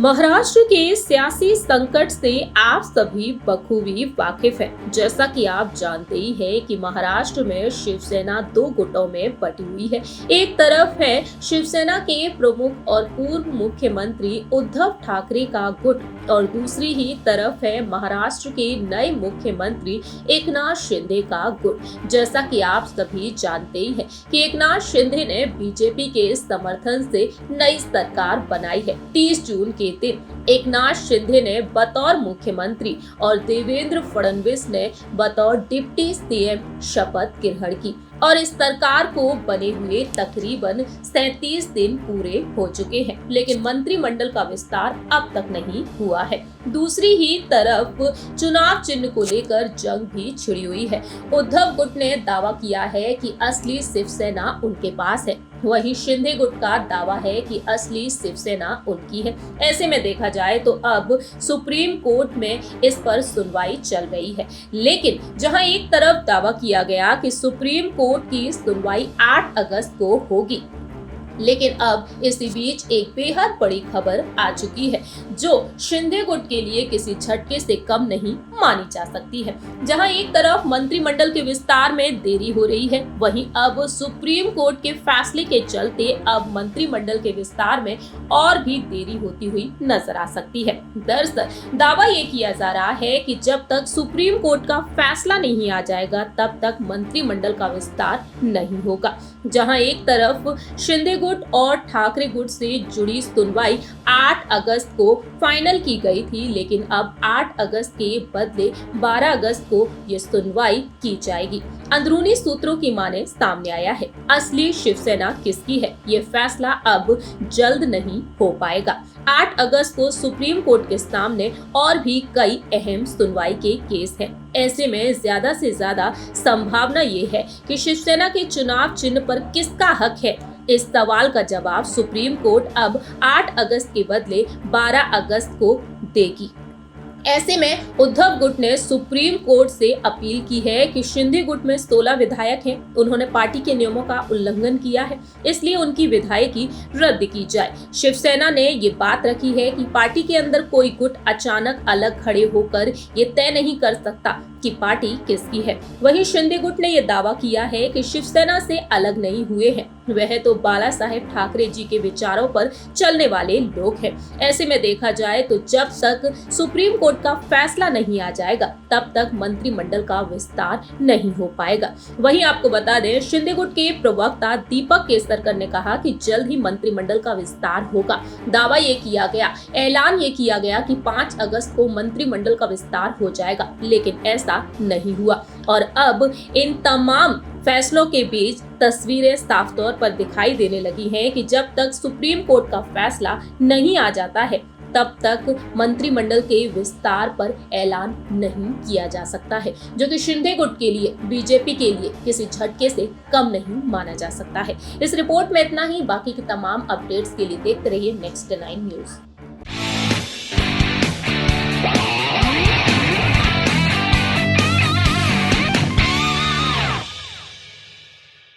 महाराष्ट्र के सियासी संकट से आप सभी बखूबी वाकिफ हैं। जैसा कि आप जानते ही हैं कि महाराष्ट्र में शिवसेना दो गुटों में बटी हुई है। एक तरफ है शिवसेना के प्रमुख और पूर्व मुख्यमंत्री उद्धव ठाकरे का गुट और दूसरी ही तरफ है महाराष्ट्र के नए मुख्यमंत्री एकनाथ शिंदे का गुट। जैसा कि आप सभी जानते ही हैं कि एकनाथ शिंदे ने बीजेपी के समर्थन से नई सरकार बनाई है। 30 जून के दिन एकनाथ शिंदे ने बतौर मुख्यमंत्री और देवेंद्र फडणवीस ने बतौर डिप्टी सीएम शपथ ग्रहण की और इस सरकार को बने हुए तकरीबन 37 दिन पूरे हो चुके हैं, लेकिन मंत्रिमंडल का विस्तार अब तक नहीं हुआ है। दूसरी ही तरफ चुनाव चिन्ह को लेकर जंग भी छिड़ी हुई है। उद्धव गुट ने दावा किया है कि असली शिवसेना उनके पास है, वहीं शिंदे गुट का दावा है कि असली शिवसेना उनकी है। ऐसे में देखा जाए तो अब सुप्रीम कोर्ट में इस पर सुनवाई चल रही है, लेकिन जहां एक तरफ दावा किया गया कि सुप्रीम कोर्ट की सुनवाई 8 अगस्त को होगी, लेकिन अब इसी बीच एक बेहद बड़ी खबर आ चुकी है जो शिंदे गुट के लिए किसी झटके से कम नहीं मानी जा सकती है। जहां एक तरफ मंत्रिमंडल के विस्तार में देरी हो रही है, वहीं अब सुप्रीम कोर्ट के फैसले के चलते अब मंत्रिमंडल के विस्तार में और भी देरी होती हुई नजर आ सकती है। दरअसल दावा ये किया जा रहा है कि जब तक सुप्रीम कोर्ट का फैसला नहीं आ जाएगा तब तक मंत्रिमंडल का विस्तार नहीं होगा। जहां एक तरफ शिंदे गुट और ठाकरे गुट से जुड़ी सुनवाई 8 अगस्त को फाइनल की गई थी, लेकिन अब 8 अगस्त के बदले 12 अगस्त को ये सुनवाई की जाएगी। अंदरूनी सूत्रों की माने सामने आया है असली शिवसेना किसकी है, ये फैसला अब जल्द नहीं हो पाएगा। 8 अगस्त को सुप्रीम कोर्ट के सामने और भी कई अहम सुनवाई के केस हैं। ऐसे में ज्यादा से ज्यादा संभावना ये है कि शिवसेना के चुनाव चिन्ह पर किसका हक है। इस सवाल का जवाब सुप्रीम कोर्ट अब 8 अगस्त के बदले 12 अगस्त को देगी। ऐसे में उद्धव गुट ने सुप्रीम कोर्ट से अपील की है कि शिंदे गुट में 16 विधायक हैं, उन्होंने पार्टी के नियमों का उल्लंघन किया है, इसलिए उनकी विधायकी रद्द की जाए। शिवसेना ने ये बात रखी है कि पार्टी के अंदर कोई गुट अचानक अलग खड़े होकर ये तय नहीं कर सकता कि पार्टी किसकी है। वहीं शिंदे गुट ने यह दावा किया है कि शिवसेना से अलग नहीं हुए हैं, वह तो बाला साहेब ठाकरे जी के विचारों पर चलने वाले लोग हैं। ऐसे में देखा जाए तो जब तक सुप्रीम कोर्ट का फैसला नहीं आ जाएगा तब तक मंत्रिमंडल का विस्तार नहीं हो पाएगा। वहीं आपको बता दें, शिंदे गुट के प्रवक्ता दीपक केसरकर ने कहा कि जल्द ही मंत्रिमंडल का विस्तार होगा। दावा ये किया गया, ऐलान ये किया गया कि 5 अगस्त को मंत्रिमंडल का विस्तार हो जाएगा, लेकिन ऐसा नहीं हुआ और अब इन तमाम फैसलों के बीच तस्वीरें साफ तौर पर दिखाई देने लगी हैं कि जब तक सुप्रीम कोर्ट का फैसला नहीं आ जाता है तब तक मंत्रिमंडल के विस्तार पर ऐलान नहीं किया जा सकता है, जो कि शिंदे गुट के लिए, बीजेपी के लिए किसी झटके से कम नहीं माना जा सकता है। इस रिपोर्ट में इतना ही। बाकी के तमाम अपडेट्स के लिए देखते रहिए नेक्स्ट 9 न्यूज।